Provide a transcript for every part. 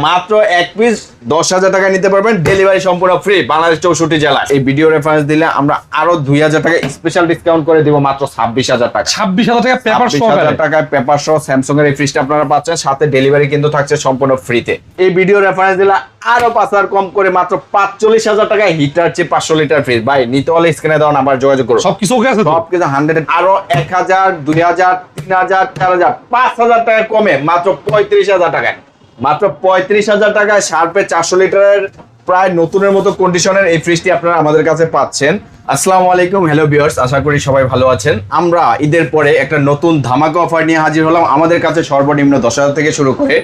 মাত্র এক পিস 10,000 টাকা নিতে পারবেন, ডেলিভারি সম্পূর্ণ ফ্রি, বাংলাদেশ 64 জেলা। এই ভিডিও রেফারেন্স দিলে আমরা আরো 2,000 টাকা স্পেশাল ডিসকাউন্ট করে দিব, মাত্র 26,000 টাকা। 26,000 টাকা পেপার সহ, 26,000 টাকায় পেপার সহ স্যামসাং এর এই ফ্রিজটা আপনারা পাচ্ছেন, সাথে ডেলিভারি কিন্তু থাকছে সম্পূর্ণ ফ্রিতে। এই ভিডিও রেফারেন্স দিলে আরো 5,000 কম করে মাত্র 45,000 টাকায় হিটার চেয়ে 500 লিটার ফ্রিজ। ভাই নিতে হলে স্ক্রিনে দেওয়া নাম্বার যোগাযোগ করুন। সবকিছু ওকে আছে তো? সবকিছু 100, আরো 1,000, 2,000, 3,000, 4,000, 5,000 টাকা কমে মাত্র 35,000 টাকায়, মাত্র 35,000 টাকায় শার্পের 400 লিটারের প্রায় নতুনের মতো কন্ডিশনের এই ফ্রিজটি আপনারা আমাদের কাছে পাচ্ছেন। আসসালামু আলাইকুম, হ্যালো ভিউয়ার্স, আশা করি সবাই ভালো আছেন। আমরা ঈদের পরে একটা নতুন ধামাকা অফার নিয়ে হাজির হলাম। আমাদের কাছে সর্বনিম্ন 10,000 থেকে শুরু করে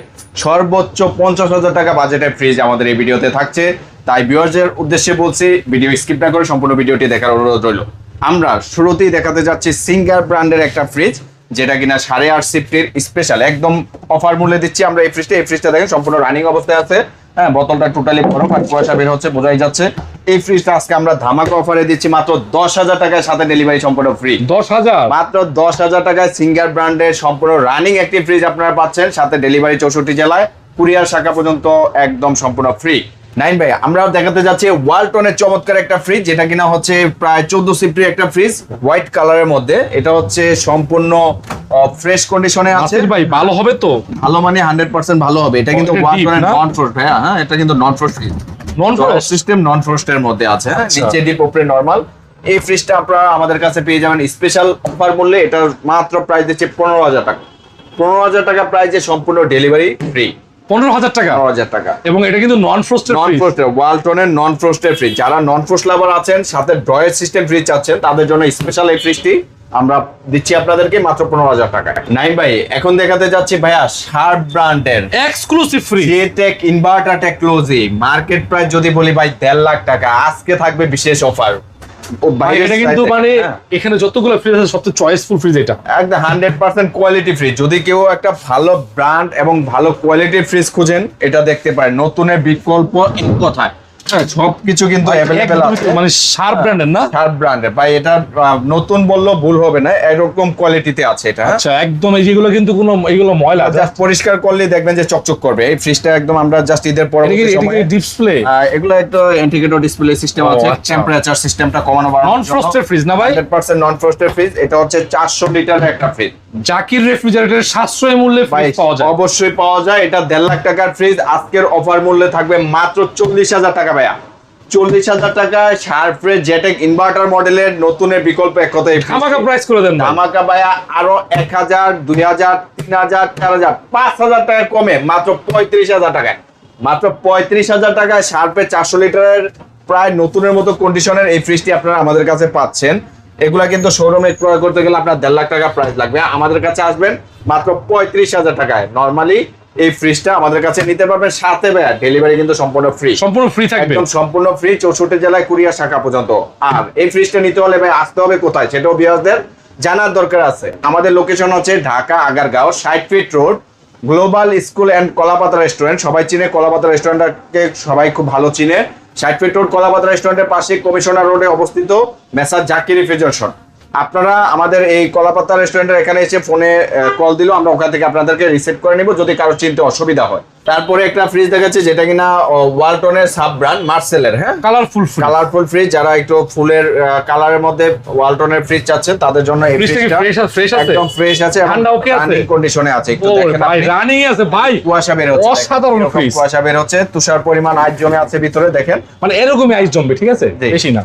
সর্বোচ্চ 50,000 টাকা বাজেটের ফ্রিজ আমাদের এই ভিডিওতে থাকছে। তাই ভিউয়ার্সদের উদ্দেশ্যে বলছি, ভিডিও স্কিপ না করে সম্পূর্ণ ভিডিওটি দেখার অনুরোধ রইল। আমরা শুরুতেই দেখাতে যাচ্ছি সিঙ্গার ব্র্যান্ডের একটা ফ্রিজ, যেটা কিনা 8.5 সিফটির স্পেশাল একদম অফার মূল্যে দিচ্ছি আমরা এই ফ্রিজটা দেখেন সম্পূর্ণ রানিং অবস্থায় আছে। হ্যাঁ, বোতলটা টোটালি বরফ আর কুয়াশা বের হচ্ছে, বোঝাই যাচ্ছে। এই ফ্রিজটা আজকে আমরা ধামাকা অফারে দিচ্ছি মাত্র 10,000 টাকায়, সাথে ডেলিভারি সম্পূর্ণ ফ্রি। 10,000 মাত্র 10,000 টাকায় সিঙ্গার ব্র্যান্ডের সম্পূর্ণ রানিং একটি ফ্রিজ আপনারা পাচ্ছেন, সাথে ডেলিভারি 64 জেলায়, কুরিয়ার শাখা পর্যন্ত একদম সম্পূর্ণ ফ্রি। নাইন ভাই, আমরা দেখাতে যাচ্ছি ওয়ালটনের চমৎকার একটা ফ্রিজ, যেটা কিনা হচ্ছে প্রায় 14 সিফটির একটা ফ্রিজ, হোয়াইট কালারের মধ্যে। এটা হচ্ছে সম্পূর্ণ ফ্রেশ কন্ডিশনে আছে। ভাই ভালো হবে তো? ভালো মানে 100% ভালো হবে। এটা কিন্তু ওয়ালটনের নন ফ্রস্ট ভাই। হ্যাঁ, এটা কিন্তু non frost fridge, non frost system, non ফ্রস্টের মধ্যে আছে। নিচে ডিপ উপরে নরমাল। এই ফ্রিজটা আপনারা আমাদের কাছে পেয়ে যাবেন স্পেশাল অফার মূল্যে। এটা মাত্র প্রাইস দিচ্ছে 15,000 টাকা। 15,000 টাকা প্রাইসে সম্পূর্ণ ডেলিভারি ফ্রি। 15,000 টাকা? 15,000 টাকা। এবং এটা কিন্তু নন ফ্রস্টের নন ফ্রিজ। ফ্রস্টের ওয়ালটনের নন ফ্রস্টের ফ্রিজ। যারা নন ফ্রস্ট লাভার আছেন, সাথে ড্রয়ার সিস্টেম ফ্রিজ চাচ্ছেন, তাদের জন্য স্পেশাল এই ফ্রিজটি আমরা দিচ্ছি আপনাদেরকে মাত্র 15,000 টাকায়। নাইম ভাই, এখন দেখাতে যাচ্ছি ভাইয়া শার্প ব্র্যান্ডের exclusive fridge, J Tech inverter technology. Market price যদি বলি ভাই 1.5 লাখ টাকা, আজকে থাকবে বিশেষ অফার। এটা কিন্তু মানে এখানে যতগুলো ফ্রিজ আছে সবচেয়ে চয়েসফুল ফ্রিজ এটা। একদম 100% কোয়ালিটি ফ্রিজ। যদি কেউ একটা ভালো ব্র্যান্ড এবং ভালো কোয়ালিটির ফ্রিজ খুঁজেন, এটা দেখতে পারেন। নতুনের বিকল্প এক কথায় সবকিছু কিন্তু अवेलेबल আছে। মানে শার্প ব্র্যান্ডের না? শার্প ব্র্যান্ডের ভাই, এটা নতুন বললেও ভুল হবে না, এরকম কোয়ালিটিতে আছে এটা। আচ্ছা, একদম এই যেগুলো কিন্তু কোনো এইগুলো ময়লা জাস্ট পরিষ্কার করলে দেখবেন যে চকচক করবে। এই ফ্রিজটা একদম আমরা জাস্ট ঈদের পরবর্তী সময়ে ডিসপ্লে, এগুলো একটা ইন্টিগ্রেটেড ডিসপ্লে সিস্টেম আছে, টেম্পারেচার সিস্টেমটা কমানো বাড়ানো। নন ফ্রস্টের ফ্রিজ না ভাই? 100% নন ফ্রস্টের ফ্রিজ। এটা হচ্ছে 400 লিটারের একটা ফ্রিজ। জাকির রেফ্রিজারেটরের সাশ্রয়ী মূল্যে ফ্রিজ পাওয়া যায়? অবশ্যই পাওয়া যায়। এটা 1.5 লাখ টাকার ফ্রিজ আজকের অফার মূল্যে থাকবে মাত্র 40,000 টাকা ভাইয়া। 40,000 টাকায় শার্প জেটেক ইনভার্টার মডেলের নতুনের বিকল্প এক কথায় ধামাকা প্রাইস করে দেন। ধামাকা ভাইয়া, আরো 1,000, 2,000, 3,000, 4,000, 5,000 টাকা কমে মাত্র 35,000 টাকায়, মাত্র 35,000 টাকায় শার্পের 400 লিটারের প্রায় নতুনের মতো কন্ডিশনের এই ফ্রিজটি আপনারা আমাদের কাছে পাচ্ছেন। এগুলা কিন্তু শোরুমে ক্রয় করতে গেলে আপনার 1.5 লাখ টাকা প্রাইস লাগবে। আমাদের কাছে আসবেন মাত্র 35,000 টাকায়। নরমালি এই ফ্রিজটা আমাদের কাছে নিতে পারবেন, সাথে ভাইয়া ডেলিভারি কিন্তু সম্পূর্ণ ফ্রি। সম্পূর্ণ ফ্রি থাকবে, একদম সম্পূর্ণ ফ্রি, 64 জেলায় কুরিয়ার শাখা পর্যন্ত। আর এই ফ্রিজটা নিতে হলে ভাই আসতে হবে কোথায়, সেটাও ভিউয়ারদের জানার দরকার আছে। আমাদের লোকেশন হচ্ছে Dhaka Agargaon 60 feet road, global school and Kolapata restaurant. সবাই চিনে কলাপাতা রেস্টুরেন্টকে, সবাই খুব ভালো চিনে। 60 ফিট রোড কলাপাতা রেস্টুরেন্টের পাশে কমিশনার রোডে অবস্থিত মেসার জাকির রেফ্রিজারেশন। আপনারা আমাদের এই কলাপাতা রেস্টুরেন্টের এখানে এসে ফোনে কল দিলেও আমরা ওখান থেকে আপনাদেরকে রিসেট করে নিব, যদি কারো চিনতে অসুবিধা হয়। তারপরে একটা ফ্রিজ দেখাচ্ছি, যেটা কিনা ওয়ালটনের সাব ব্র্যান্ড মার্সেলের। হ্যাঁ, কালারফুল ফ্রিজ। যারা একটু ফুলের কালারের মধ্যে ওয়ালটনের ফ্রিজ চাচ্ছেন, তাদের জন্য এই ফ্রিজটা একদম ফ্রেশ আছে, রানিং কন্ডিশনে আছে। একটু দেখেন ভাই, রানিং আছে ভাই, কুয়াশা বের হচ্ছে, অসাধারণ ফ্রিজ, কুয়াশা বের হচ্ছে, তুষার পরিমাণ আইস জমে আছে ভিতরে, দেখেন মানে এরকমই আইস জমবে, ঠিক আছে, বেশি না।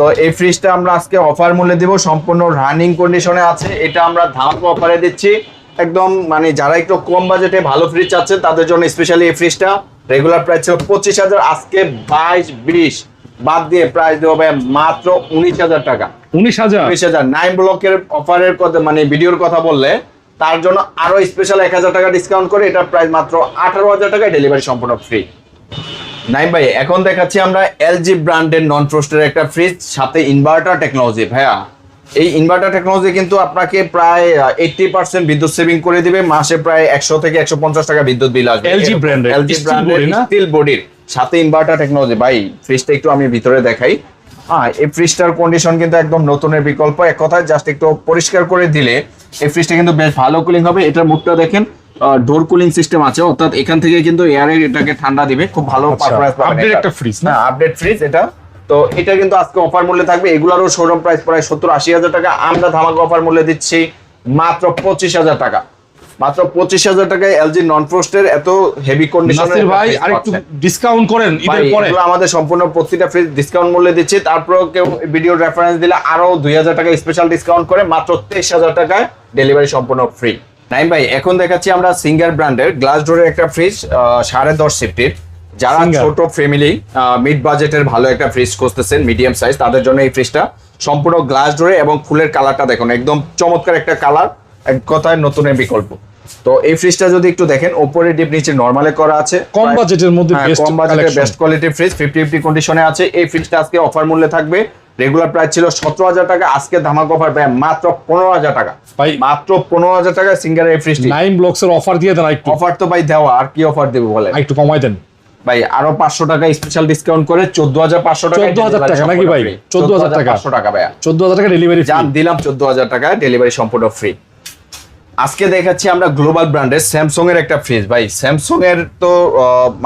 তো এই ফ্রিজটা আমরা আজকে অফার মূল্যে দিব, সম্পূর্ণ রানিং কন্ডিশনে আছে। এটা আমরা ধামাকা অফারে দিচ্ছি একদম, মানে যারা একটু কম বাজেটে ভালো ফ্রিজ চাচ্ছেন তাদের জন্য স্পেশালি এই ফ্রিজটা। রেগুলার প্রাইস ছিল 25,000, আজকে 22-20 বাদ দিয়ে প্রাইস দেবো ভাই মাত্র 19,000 টাকা। 19,000 9 ব্লকের অফারের কথা, মানে ভিডিওর কথা বললে তার জন্য আরো স্পেশাল 1,000 টাকা ডিসকাউন্ট করে এটার প্রাইস মাত্র 18,000 টাকায়, ডেলিভারি সম্পূর্ণ ফ্রি। নাইম ভাই, এখন দেখাচ্ছি আমরা এলজি ব্র্যান্ডের নন ফ্রস্টের একটা ফ্রিজ, সাথে ইনভার্টার টেকনোলজি। ভাইয়া, এই ইনভার্টার টেকনোলজি কিন্তু আপনাকে প্রায় 80% বিদ্যুৎ সেভিং করে দিবে। মাসে প্রায় 100 থেকে 150 টাকা বিদ্যুৎ বিল আসবে। এলজি ব্র্যান্ডের স্টিল বডির সাথে ইনভার্টার টেকনোলজি। ভাই, ফ্রিজটা একটু আমি ভিতরে দেখাই। এই ফ্রিজটার কন্ডিশন কিন্তু একদম নতুনের বিকল্প এক কথায়। জাস্ট একটু পরিষ্কার করে দিলে এই ফ্রিজটা কিন্তু বেশ ভালো কুলিং হবে। এটার মুখটা দেখেন, ডোর কুলিং সিস্টেম আছে, অর্থাৎ এখান থেকে কিন্তু এয়ারে এটাকে ঠান্ডা দিবে, খুব ভালো পারফরম্যান্স পাবেন। আপডেট একটা ফ্রিজ না? আপডেট ফ্রিজ এটা। তো এটা কিন্তু আজকে অফার মূল্যে থাকবে, এগুলারও শোরুম প্রাইস প্রায় 70-80 হাজার টাকা, আমরা ধামাকা অফার মূল্যে দিচ্ছি মাত্র 25,000 টাকা। মাত্র 25,000 টাকায় এলজি নন ফ্রস্টের এত হেভি কন্ডিশনের নাসির ভাই আরেকটু ডিসকাউন্ট করেন ঈদের পরে। এগুলো আমাদের সম্পূর্ণ প্রতিটা ফ্রিজ ডিসকাউন্ট মূল্যে দিচ্ছি, তারপরেও কেউ ভিডিও রেফারেন্স দিলে আরো 2,000 টাকা স্পেশাল ডিসকাউন্ট করে মাত্র 23,000 টাকায় ডেলিভারি সম্পূর্ণ ফ্রি। নাইম ভাই এখন দেখাচ্ছি আমরা সিঙ্গার ব্র্যান্ডের গ্লাস ডোরের একটা ফ্রিজ 10.5 সিফটির, যারা Singer। ছোট ফ্যামিলি মিড বাজেটের ভালো একটা ফ্রিজ খুঁজতেছেন মিডিয়াম সাইজ, তাদের জন্য এই ফ্রিজটা সম্পূর্ণ গ্লাস ডোরে এবং ফুলের কালারটা দেখুন একদম চমৎকার একটা কালার, এক কথায় নতুনের বিকল্প। তো এই ফ্রিজটা যদি একটু দেখেন, উপরে ডিপ নিচে নরমালে করা আছে, কম বাজেটের মধ্যে বেস্ট কম বাজেটের বেস্ট কোয়ালিটির ফ্রিজ 50-50 কন্ডিশনে আছে। এই ফ্রিজটা আজকে অফার মূল্যে থাকবে, রেগুলার প্রাইস ছিল 17,000 টাকা, আজকে ধামাকা অফার পায় মাত্র 15,000 টাকা। ভাই মাত্র 15,000 টাকা সিঙ্গারের এই ফ্রিজটি। 9 ব্লকস এর অফার দিয়ে দেন একটু। অফার তো ভাই দেওয়া, আর কি অফার দেব বলেন? একটু কমাই দেন ভাই, আরো 500 টাকা স্পেশাল ডিসকাউন্ট করে 14,500 টাকা। 14,000 টাকা নাকি ভাই? 14,000 টাকা। 500 টাকা ভাইয়া। 14,000 টাকা ডেলিভারি জান দিলাম 14,000 টাকা ডেলিভারি সম্পূর্ণ ফ্রি। আজকে দেখাচ্ছি আমরা গ্লোবাল ব্র্যান্ডের স্যামসাং এর একটা ফ্রিজ। ভাই স্যামসাং এর তো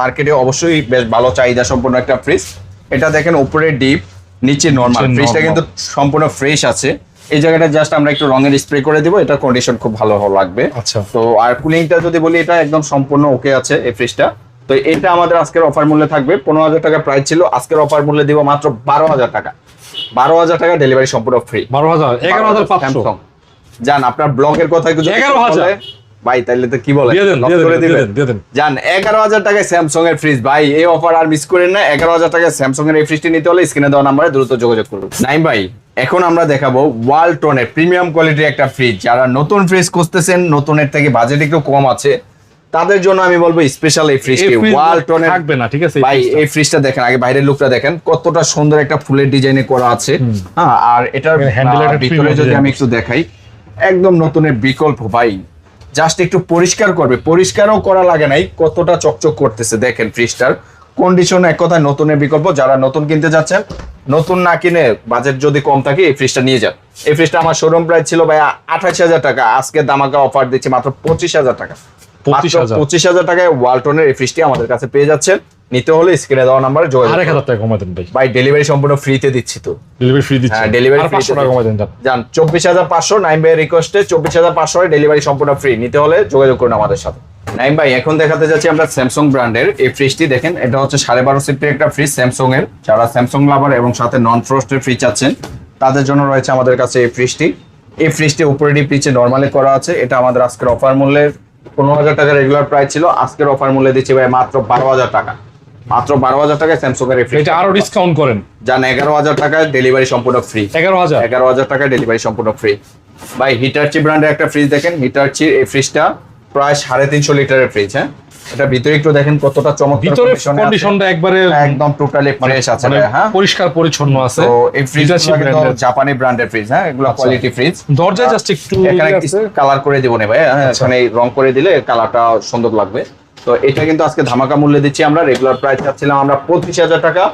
মার্কেটে অবশ্যই বেশ ভালো চাহিদা সম্পন্ন একটা ফ্রিজ। এটা দেখেন উপরে ডিপ নিচে নরমাল, নিচে ফ্রিজটা normal। কিন্তু সম্পূর্ণ ফ্রেশ আছে। এই জায়গাটা জাস্ট আমরা একটু রঙের স্প্রে করে দিব, এটা কন্ডিশন খুব ভালো লাগবে। আচ্ছা। তো আর কুলিংটা যদি বলি, এটা একদম সম্পূর্ণ ওকে আছে এই ফ্রিজটা। তো এটা আমাদের আজকের অফার মূল্যে থাকবে, 15,000 টাকা প্রাইস ছিল, আজকের অফার মূল্যে দিব মাত্র 12,000 টাকা। 12,000 টাকা ডেলিভারি সম্পূর্ণ ফ্রি। 12,000 11,500 জান আপনার ব্লগের কথা একটু 11,000 ভাই, তাইলে তো কি বলে দিয়ে দেন, দিয়ে দেন। জান 11,000 টাকায় স্যামসাং এর ফ্রিজ। ভাই এই অফার আর মিস করেন না, 11,000 টাকায় স্যামসাং এর এই ফ্রিজটি নিতে হলে স্ক্রিনে দেওয়া নাম্বারে দ্রুত যোগাযোগ করুন। নাইম ভাই এখন আমরা দেখাবো ওয়ালটনের প্রিমিয়াম কোয়ালিটির একটা ফ্রিজ। যারা নতুন ফ্রিজ খুঁজতেছেন, নতুনের থেকে বাজেট একটু কম আছে, তাদের জন্য আমি বলবো স্পেশাল এই ফ্রিজটি ওয়ালটনের থাকবে না, ঠিক আছে? ভাই এই ফ্রিজটা দেখেন, আগে বাইরের লুকটা দেখেন কতটা সুন্দর একটা ফুলের ডিজাইনে করা আছে। হ্যাঁ, আর এটার হ্যান্ডেলটা ভিতরে যদি আমি একটু দেখাই, একদম নতুনের বিকল্প ভাই। জাস্ট একটু পরিষ্কার করবে, পরিষ্কারও করা লাগে নাই, কতটা চকচক করতেছে দেখেন। ফ্রিজটার কন্ডিশন এক কথায় নতুনের বিকল্প। যারা নতুন কিনতে যাচ্ছেন, নতুন না কিনে বাজেট যদি কম থাকে, এই ফ্রিজটা নিয়ে যান। এই ফ্রিজটা আমার শোরুম প্রাইস ছিল ভাই 28,000 টাকা, আজকে দামাকা অফার দিচ্ছি মাত্র 25,000 টাকা। 25,000 টাকায় ওয়ালটনের এই ফ্রিজটি আমাদের কাছে পেয়ে যাচ্ছেন। নিতে হলে স্ক্রিনে দেওয়া নাম্বারে যোগাযোগ করুন। 1,000 টাকা কমাই দেন ভাই। ভাই ডেলিভারি সম্পূর্ণ ফ্রিতে দিচ্ছি তো। ডেলিভারি ফ্রি দিচ্ছি। হ্যাঁ, ডেলিভারি আর 500 টাকা কমাই দেন জান 24,500। নাইম ভাই রিকোয়েস্টে 24,500 ডেলিভারি সম্পূর্ণ ফ্রি। নিতে হলে যোগাযোগ করুন আমাদের সাথে। নাইম ভাই এখন দেখাতে যাচ্ছি আমরা স্যামসাং ব্র্যান্ডের এই ফ্রিজটি। দেখেন এটা হচ্ছে 12.5 সিফটের একটা ফ্রিজ স্যামসাং এর। যারা স্যামসাং লাভার এবং সাথে নন ফ্রস্টের ফ্রিজ চাচ্ছেন, তাদের জন্য রয়েছে আমাদের কাছে এই ফ্রিজটি। এই ফ্রিজটি উপরে ডিপ নিচে নরমালি করা আছে। এটা আমাদের আজকের অফার মূল্যের 15,000 টাকা রেগুলার প্রাইস ছিল, আজকের অফার মূল্যে দিচ্ছি ভাই মাত্র 12,000 টাকা। মাত্র 12,000 টাকায় স্যামসাং এর এই ফ্রিজ। এটা আরো ডিসকাউন্ট করেন, জান 11,000 টাকায় ডেলিভারি সম্পূর্ণ ফ্রি। 11,000 টাকা ডেলিভারি সম্পূর্ণ ফ্রি। ভাই হিটারচি ব্র্যান্ডের একটা ফ্রিজ দেখেন, হিটারচির এই ফ্রিজটা প্রায় 350 লিটারের ফ্রিজ। হ্যাঁ, এটা ভিতরে একটু দেখেন কতটা চমৎকার ভিতরে condition এ আছে। কন্ডিশনটা একবারে একদম টোটালি ফ্রেশ আছে মানে ভাই। হ্যাঁ, পরিষ্কার পরিচ্ছন্ন আছে। তো এই ফ্রিজটা Hitachi কিন্তু brand-এর। জাপানি ব্র্যান্ডের ফ্রিজ। হ্যাঁ, এগুলো কোয়ালিটি ফ্রিজ। দরজায় জাস্ট একটু এখানে কালার করে দিব না ভাই। হ্যাঁ, এখানে রং করে দিলে কালারটা সুন্দর লাগবে। তো এটা কিন্তু আজকে ধামাকা মূল্যে দিচ্ছি আমরা। রেগুলার প্রাইস চাচ্ছিলাম আমরা 25,000 টাকা,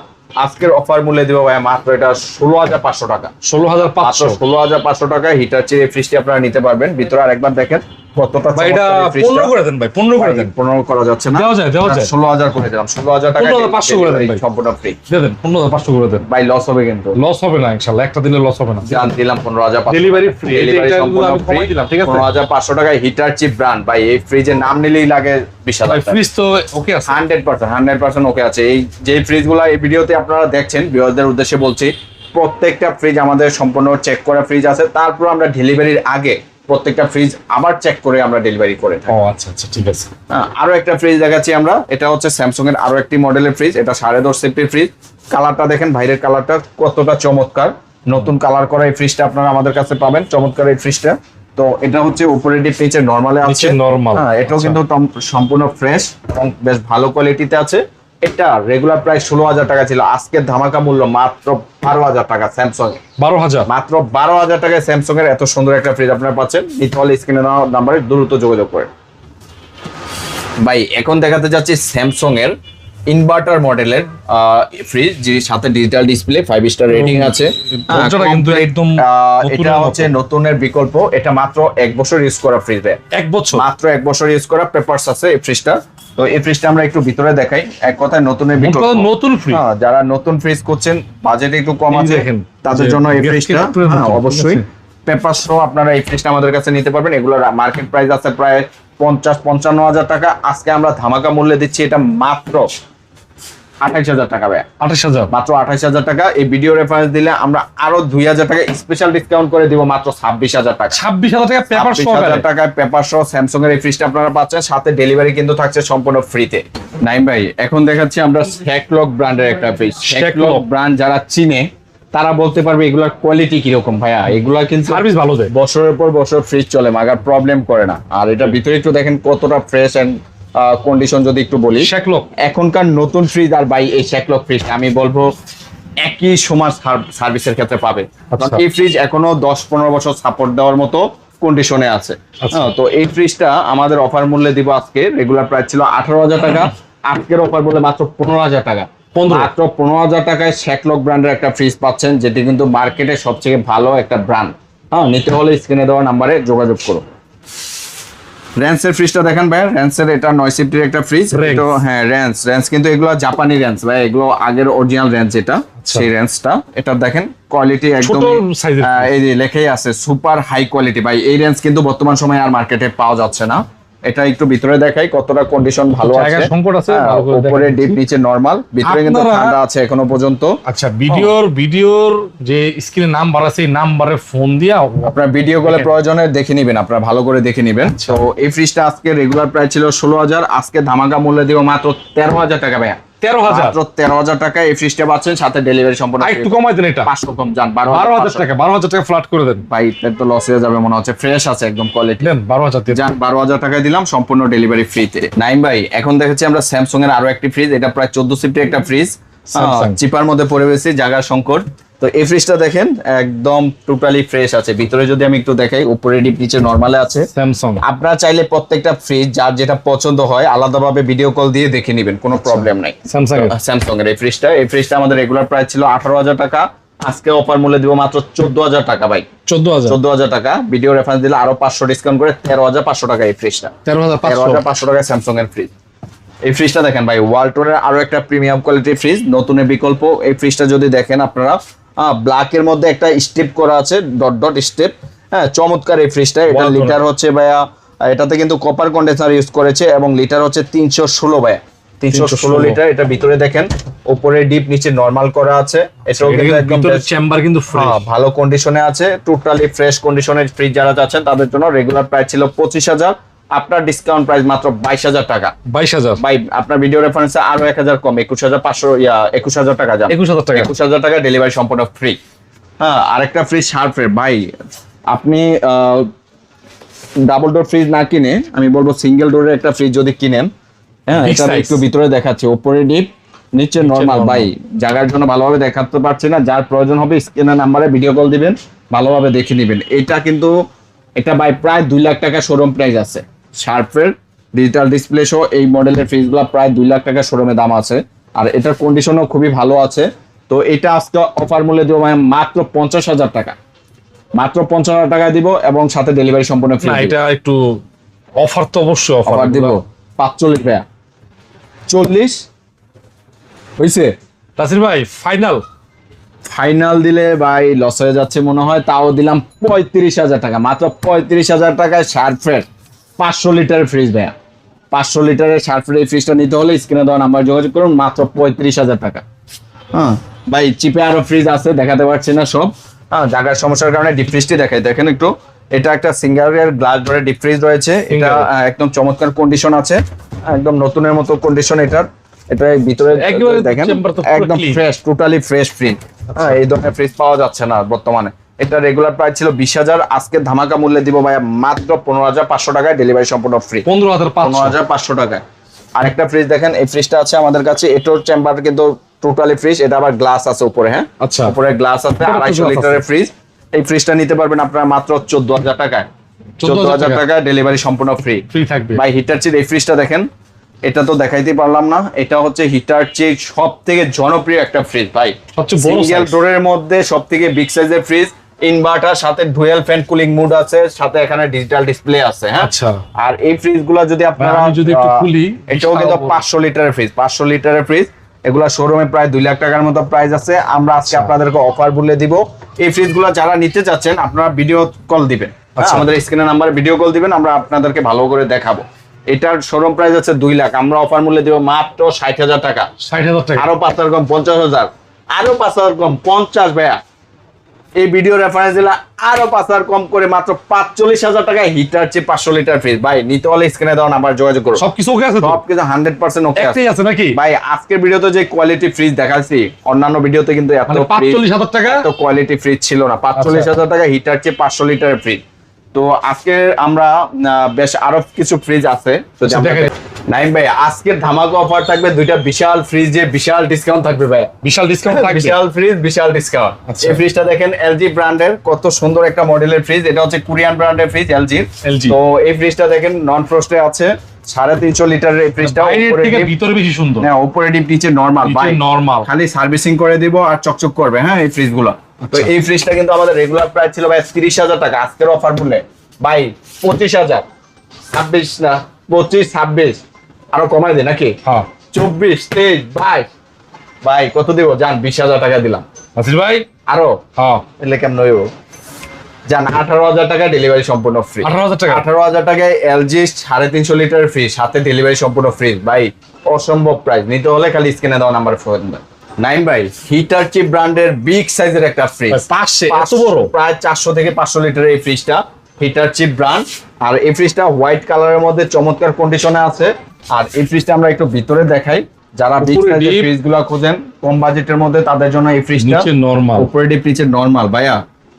আজকের অফার মূল্যে দিব ভাই মাত্র এটা 16,500 টাকা। 16,500 16,500 টাকায় হিটারচির এই ফ্রিজটি আপনারা নিতে পারবেন। ভিতরে আরেকবার দেখেন কতটা ভাই। এটা চমৎকার এই ফ্রিজটা। 15 করে দেন ভাই, 15 করে দেন। 15 করা যাচ্ছে না, দেওয়া যায়, দেওয়া যায়। 16,000 করে দিলাম। 16,000 টাকা 15,500 করে দেন ভাই। সম্পূর্ণ ফ্রি দিয়ে দেন 15,500 করে দেন ভাই। লস হবে কিন্তু, লস হবে না ইনশাআল্লাহ, একটা দিলে লস হবে না। জান দিলাম 15,500 ডেলিভারি ফ্রি। ডেলিভারি এটা সম্পূর্ণ আমি ফ্রি কমাই দিলাম, ঠিক আছে? 15,500 টাকায় হিটারচি ব্র্যান্ড। ভাই এই ফ্রিজের নাম নিলেই লাগে 20,000 ভাই টাকা। ফ্রিজ তো ওকে আছে 100% ওকে আছে। এই যে ফ্রিজগুলো এই ভিডিওতে আপনারা দেখছেন, ভিউয়ারদের উদ্দেশ্যে বলছি, প্রত্যেকটা ফ্রিজ আমাদের সম্পূর্ণ চেক করা ফ্রিজ আছে। তারপর আমরা ডেলিভারির আগে প্রত্যেকটা ফ্রিজ আবার চেক করে আমরা ডেলিভারি করে থাকি। ও আচ্ছা আচ্ছা, ঠিক আছে। আরো একটা ফ্রিজ দেখাচ্ছি আমরা। এটা হচ্ছে স্যামসাং এর আরো একটি মডেলের ফ্রিজ। এটা 2.5 সিফটির ফ্রিজ। কালারটা দেখেন, বাইরের কালারটা কতটা চমৎকার, নতুন কালার করা এই ফ্রিজটা আপনারা আমাদের কাছে পাবেন। চমৎকার এই ফ্রিজটা। তো এটা হচ্ছে উপরে ডিপ নিচে নরমালে আছে। নিচে normal। হ্যাঁ, এটাও কিন্তু সম্পূর্ণ ফ্রেশ এবং বেশ ভালো কোয়ালিটিতে আছে। এটা রেগুলার প্রাইস 16,000 টাকা ছিল, আজকে ধামাকা মূল্য মাত্র 12,000 টাকা স্যামসাং। 12,000 মাত্র 12,000 টাকায় স্যামসাং এর এত সুন্দর একটা ফ্রিজ আপনারা পাচ্ছেন। নিতে হলে স্ক্রিনে দেওয়া নাম্বারে দ্রুত যোগাযোগ করেন। ভাই এখন দেখাতে যাচ্ছি স্যামসাং এর ইনভার্টার মডেলের ফ্রিজ, যের সাথে ডিজিটাল ডিসপ্লে, 5 স্টার রেটিং আছে। দরজাটা কিন্তু একদম এটা হচ্ছে নতুনের বিকল্প। এটা মাত্র 1 বছর ইউজ করা ফ্রিজ, 1 বছর, মাত্র 1 বছর ইউজ করা পেপারস আছে এই ফ্রিজটা। তো এই ফ্রিজটা আমরা একটু ভিতরে দেখাই। এক কথায় নতুনের বিকল্প, নতুন ফ্রিজ। যারা নতুন ফ্রিজ করছেন, বাজেট একটু কম আছে, তাদের জন্য এই ফ্রিজটা অবশ্যই পেপার সহ আপনারা এই ফ্রিজটা আমাদের কাছে নিতে পারবেন। এগুলোর মার্কেট প্রাইস আছে প্রায় 50-55 হাজার টাকা। আজকে আমরা ধামাকা মূল্যে দিচ্ছি এটা মাত্র 28,000 টাকা। ভাই 28,000, মাত্র 28,000 টাকা। এই ভিডিও রেফারেন্স দিলে আমরা আরো 2,000 টাকা স্পেশাল ডিসকাউন্ট করে দিব, মাত্র 26,000 টাকা। 26,000 টাকা পেপার সহ, 26,000 টাকায় পেপার সহ স্যামসাং এর এই ফ্রিজটা আপনারা পাচ্ছেন, সাথে ডেলিভারি কিন্তু থাকছে সম্পূর্ণ ফ্রিতে। নাইম ভাই, এখন দেখাচ্ছি আমরা শ্যাকলক ব্র্যান্ডের একটা ফ্রিজ। শ্যাকলক ব্র্যান্ড যারা চিনে তারা বলতে পারবে এগুলোর কোয়ালিটি কিরকম। ভাইয়া এগুলা কিন্তু সার্ভিস ভালো দেয়, বছরের পর বছর ফ্রিজ চলে, মাগার প্রবলেম করে না। আর এটা ভিতরে একটু দেখেন কতটা ফ্রেশ এন্ড কন্ডিশন। যদি একটু বলি, শ্যাকলক এখনকার নতুন ফ্রিজ আর ভাই এই শ্যাকলক ফ্রিজ আমি বলবো একই সমান সার্ভিসের ক্ষেত্রে পাবে। কারণ এই ফ্রিজ এখনো 10-15 বছর সাপোর্ট দেওয়ার মতো কন্ডিশনে আছে। তো এই ফ্রিজটা আমাদের অফার মূল্যে দিব আজকে। রেগুলার প্রাইস ছিল 18,000 টাকা, আজকের অফার বলে মাত্র 15,000 টাকা। মাত্র 15,000 টাকায় শ্যাকলক ব্র্যান্ডের একটা ফ্রিজ পাচ্ছেন, যেটি কিন্তু মার্কেটে সবচেয়ে ভালো একটা ব্র্যান্ড। নিতে হলে স্ক্রিনে দেওয়া নাম্বারে যোগাযোগ করো। র্যান্সের ফ্রিজটা দেখেন ভাই, র্যান্সের এটা 9 সিফটির একটা ফ্রিজ। তো হ্যাঁ, র্যান্স কিন্তু এগুলো জাপানি র্যান্স ভাই, এগুলো আগের অরিজিনাল র্যান্স যেটা, সেই র্যান্সটা। এটা দেখেন কোয়ালিটি একদম এই যে লেখাই আছে সুপার হাই কোয়ালিটি ভাই। এই র্যান্স কিন্তু বর্তমান সময়ে আর মার্কেটে পাওয়া যাচ্ছে না। এটা একটু ভিতরে দেখাই কতটা কন্ডিশন ভালো আছে। জায়গা সংকট আছে, উপরে ডিপ, নিচে নরমাল, ভিতরে কিন্তু ঠান্ডা আছে এখনো পর্যন্ত। আচ্ছা, ভিডিওর যে স্ক্রিনে নাম্বার আছে, এই নাম্বারে ফোন দিয়া আপনার ভিডিও কলে প্রয়োজনে দেখে নেবেন, আপনারা ভালো করে দেখে নেবেন। তো এই ফ্রিজটা আজকে রেগুলার প্রাইস ছিল 16,000, আজকে ধামাকা মূল্য দিব মাত্র 13,000 টাকা। ভাইয়া 13,000, মাত্র 13,000 টাকা এই ফ্রিজটা পাচ্ছেন, সাথে ডেলিভারি সম্পূর্ণ। একটু কমাই দেন, এটা 500 কম যান, 12,000 টাকা, 12,000 টাকা ফ্ল্যাট করে দেন ভাই। এটা তো লস হয়ে যাবে মনে হচ্ছে, ফ্রেশ আছে একদম কোয়ালিটি। দেন 12,000 দিয়ে যান, 12,000 টাকায় দিলাম সম্পূর্ণ ডেলিভারি ফ্রিতে। নাইম ভাই, এখন দেখাচ্ছি আমরা স্যামসাং এর আরো একটি ফ্রিজ। এটা প্রায় 14 সিফটির একটা ফ্রিজ, চিপার মধ্যে পড়ে রয়েছে, জায়গার সংকট। তো এই ফ্রিজটা দেখেন একদম টোটালি ফ্রেশ আছে। ভিতরে যদি আমি একটু দেখাই, উপরে ডিপ, নিচে নরমালে আছে স্যামসাং। আপনারা চাইলে প্রত্যেকটা ফ্রিজ যার যেটা পছন্দ হয় আলাদাভাবে ভিডিও কল দিয়ে দেখে নেবেন, কোনো প্রবলেম নাই। স্যামসাং এর এই ফ্রিজটা আমাদের রেগুলার প্রাইস ছিল 18,000 টাকা, আজকে অফার মূল্যে দিব মাত্র 14,000 টাকা। ভাই 14,000 টাকা, ভিডিও রেফারেন্স দিলে আরো 500 ডিসকাউন্ট করে 13,500 টাকা এই ফ্রিজটা। 13,500 টাকা স্যামসাং এর ফ্রিজ। এই ফ্রিজটা দেখেন ভাই, ওয়ালটনের আরো একটা প্রিমিয়াম কোয়ালিটির ফ্রিজ, নতুনের বিকল্প। এই ফ্রিজটা যদি দেখেন আপনারা, ব্ল্যাক এর মধ্যে একটা স্টেপ করা আছে, ডট ডট স্টেপ। হ্যাঁ, চমৎকার এই ফ্রিজটা। এটা লিটার হচ্ছে ভাইয়া, এটাতে কিন্তু কপার কন্ডেন্সার ইউজ করেছে, এবং লিটার হচ্ছে 316 ভাইয়া, 316 লিটার। এটা ভিতরে দেখেন উপরে ডিপ, নিচে নরমাল করা আছে। এটাও কিন্তু একদম চেম্বার কিন্তু ভালো কন্ডিশনে আছে, টোটালি ফ্রেশ কন্ডিশনের ফ্রিজ যারা চাচ্ছেন তাদের জন্য। রেগুলার প্রাইস ছিল 25,000, আপনার ডিসকাউন্ট প্রাইস মাত্র 22,000 টাকা। 22,000 ভাই, আপনার ভিডিও রেফারেন্সে আরো 1,000 কম, 21,500 21,000 টাকা যান। 21,000 টাকা ডেলিভারি সম্পূর্ণ ফ্রি। হ্যাঁ, আরেকটা ফ্রিজ শার্পের ভাই, আপনি ডাবল ডোর ফ্রিজ না কিনে আমি বলবো সিঙ্গেল ডোরের একটা ফ্রিজ যদি কিনেন। হ্যাঁ, এটা একটু ভিতরে দেখাচ্ছে, উপরে ডিপ, নিচে নরমাল। ভাই জায়গার জন্য ভালোভাবে দেখাতে পারছি না, যার প্রয়োজন হবে স্ক্রিনের নাম্বারে ভিডিও কল দিবেন, ভালোভাবে দেখে নেবেন। এটা কিন্তু এটা ভাই প্রায় 2 লাখ টাকা শোরুম প্রাইস আছে। শার্পের ডিজিটাল ডিসপ্লে সহ এই মডেলের ফ্রিজগুলো প্রায় 2 লাখ টাকা শোরুমে দাম আছে, আর এটার কন্ডিশনও খুবই ভালো আছে। তো এটা আজকে অফার মূল্যে দিব মাত্র 50,000 টাকা, মাত্র 50,000 টাকা দিব, এবং সাথে ডেলিভারি সম্পূর্ণ ফ্রি। এটা একটু অফার তো অবশ্যই অফার দিব। 45 ভাইয়া, 40 হইছে তাসির ভাই। ফাইনাল দিলে ভাই লস হয়ে যাচ্ছে মনে হয়, তাও দিলাম 35,000 টাকা, মাত্র 35,000 টাকায় শার্পের 500 লিটারের ফ্রিজ ভাইয়া। 500 লিটারের শার্পের এই ফ্রিজটা নিতে হলে স্ক্রিনে দেওয়া নাম্বার যোগাযোগ করুন, মাত্র 35,000 টাকা। হ্যাঁ ভাই, চিপে আরো ফ্রিজ আছে, দেখাতে পারছি না সব। হ্যাঁ, জায়গার সমস্যার কারণে ডিপ ফ্রিজটি দেখাই, দেখেন একটু। এটা একটা সিঙ্গারের গ্লাস ডোরের ডিপ ফ্রিজ রয়েছে। এটা একদম চমৎকার কন্ডিশন আছে, একদম নতুনের মতো কন্ডিশন এটার। এটা ভিতরে দেখেন একদম ফ্রেশ, টোটালি ফ্রেশ ফ্রিজ। হ্যাঁ, এই ধরনের ফ্রিজ পাওয়া যাচ্ছে না বর্তমানে। এটা রেগুলার প্রাইস ছিল 20,000, আজকে ধামাকা মূল্যে দিব ভাইয়া মাত্র 15,500 টাকায়, ডেলিভারি সম্পূর্ণ ফ্রি। 15,500 টাকায়। আরেকটা ফ্রিজ দেখেন, এই ফ্রিজটা আছে আমাদের কাছে, এটোর চেম্বার কিন্তু টোটালি ফ্রিজ। এটা আবার গ্লাস আছে উপরে। হ্যাঁ, আচ্ছা, উপরে গ্লাস আছে, 250 লিটারের ফ্রিজ। এই ফ্রিজটা নিতে পারবেন আপনারা মাত্র 14,000 টাকায়। 14,000 টাকায় ডেলিভারি সম্পূর্ণ ফ্রি থাকবে ভাই। হিটার চিট এই ফ্রিজটা দেখেন, এটা তো দেখাইতে পারলাম না, এটা হচ্ছে হিটাচি সব থেকে জনপ্রিয় একটা ফ্রিজ ভাই, সবচেয়ে বড় সিঙ্গেল size। ডোরের মধ্যে সব থেকে বিগ সাইজের ফ্রিজ, ইনভার্টার, সাথে ডুয়াল ফ্যান কুলিং মোড আছে, সাথে এখানে ডিজিটাল ডিসপ্লে আছে। হ্যাঁ, আচ্ছা। আর এই ফ্রিজ গুলা যদি আপনারা আমি যদি একটু খুলি, এটাও কিন্তু বিশাল বড়। 500 লিটারের ফ্রিজ, 500 লিটারের ফ্রিজ, এগুলা শোরুমে প্রায় 2 লাখ টাকার মতো প্রাইস আছে। আমরা আজকে আচ্ছা। আপনাদেরকে অফার বলে দিব। এই ফ্রিজগুলো যারা নিতে চাচ্ছেন আপনারা ভিডিও কল দিবেন, আচ্ছা। আমাদের স্ক্রিনের নাম্বারে ভিডিও কল দিবেন, আমরা আপনাদেরকে ভালো করে দেখাবো। এটার শোরুম প্রাইস আছে 2 লাখ, আমরা অফার মূল্যে দিব মাত্র 60,000 টাকা। 60,000 টাকা। আরো 5,000 কম 50,000, আরো 5,000 কম 50 ভাইয়া। এই ভিডিও রেফারেন্স দিলে আরো 5,000 কম করে মাত্র 45,000 টাকায় হিটাচি 500 লিটার ফ্রিজ। ভাই নিতে হলে স্ক্রিনে দেওয়া নাম্বার যোগাযোগ করুন। সবকিছু ওকে আছে তো? সবকিছু 100% ওকে আছে একটাই আছে নাকি? ভাই। আজকের ভিডিওতে যে কোয়ালিটি ফ্রিজ দেখাচ্ছি, অন্যান্য ভিডিওতে কিন্তু এত মানে 45,000 টাকা? এত কোয়ালিটি ফ্রিজ ছিল না। 45,000 টাকা হিটাচি 500 লিটারের ফ্রিজ। তো আজকে আমরা বেশ আরো কিছু ফ্রিজ আছে, তো আচ্ছা, দেখাই। নাইম ভাই আজকের ধামাকা অফার থাকবে, দুইটা বিশাল ফ্রিজে বিশাল ডিসকাউন্ট থাকবে ভাই। বিশাল ডিসকাউন্ট থাকবে। বিশাল ফ্রিজ বিশাল ডিসকাউন্ট। আচ্ছা। এই ফ্রিজটা দেখেন এলজি ব্র্যান্ডের, কত সুন্দর একটা মডেলের ফ্রিজ। এটা হচ্ছে কোরিয়ান ব্র্যান্ডের ফ্রিজ এলজির। LG। তো এই ফ্রিজটা দেখেন নন ফ্রস্টে আছে, 350 লিটারের এই ফ্রিজটা। বাইরের উপরে থেকে deep, ভিতরে বেশি সুন্দর। না উপরে ডিপ নিচে নরমাল নিচে ভাই, normal। খালি সার্ভিসিং করে দিব আর চকচক করবে। হ্যাঁ এই ফ্রিজগুলো। তো আচ্ছা। এই ফ্রিজটা কিন্তু আমাদের রেগুলার প্রাইস ছিল ভাই 30,000 টাকা, আজকের অফার বললে ভাই 25,000, 26 না 25 26 আরো কমাই দে নাকি? হ্যাঁ। 24 23 22 ভাই কত দিব জান? 20,000 টাকা দিলাম। আসিফ ভাই। আরো হ্যাঁ। এলে কেমন হইব জান? 18,000 টাকা ডেলিভারি সম্পূর্ণ ফ্রি। 18,000 টাকা? 18,000 টাকায় এলজি 350 লিটার ফ্রি, সাথে ডেলিভারি সম্পূর্ণ ফ্রি। ভাই অসম্ভব প্রাইস, নিতে হলে খালি স্ক্রিনে দেওয়া নাম্বার ফোন দেন। নাইম ভাই হিটাচি ব্র্যান্ডের বিগ সাইজের একটা ফ্রিজ, পাশে এত বড়? প্রায় 400 থেকে 500 লিটারের এই ফ্রিজটা, হিটাচি ব্র্যান্ড। আর এই ফ্রিজটা হোয়াইট কালারের মধ্যে চমৎকার কন্ডিশনে আছে। আর এই ফ্রিজটা আমরা একটু ভিতরে দেখাই, যারা বিগ উপরে সাইজের deep। ফ্রিজগুলো খোঁজেন কম বাজেটের মধ্যে, তাদের জন্য এই ফ্রিজটা। নিচে নরমাল। উপরে ডিপ নিচে নরমাল ভাইয়া।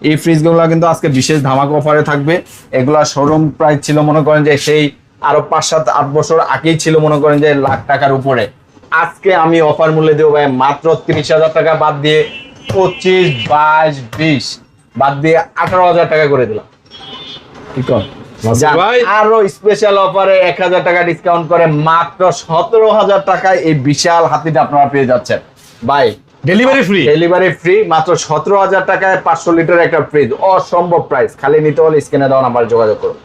এই ফ্রিজগুলো কিন্তু আজকে বিশেষ ধামাকা অফারে থাকবে। এগুলা শোরুম প্রাইস ছিল মনে করেন যে সেই আরো 5-7-8 বছর আগেই ছিল মনে করেন যে লাখ টাকার উপরে। আজকে আমি অফার মূল্যে দেবো ভাই মাত্র 30,000 টাকা বাদ দিয়ে 25 22 20 বাদ দিয়ে 18,000 টাকা করে দিলাম। কি কর নাসির ভাই। আরো স্পেশাল অফারে 1,000 টাকা ডিসকাউন্ট করে মাত্র 17,000 টাকায় এই বিশাল হাতিটা আপনারা পেয়ে যাচ্ছেন ভাই। Delivery free. ডেলিভারি ফ্রি, মাত্র 17,000 টাকায় 500 লিটার একটা ফ্রিজ। অসম্ভব প্রাইস, খালি নিতে হলে স্ক্রিনে দেওয়া নাম্বারে যোগাযোগ করুন।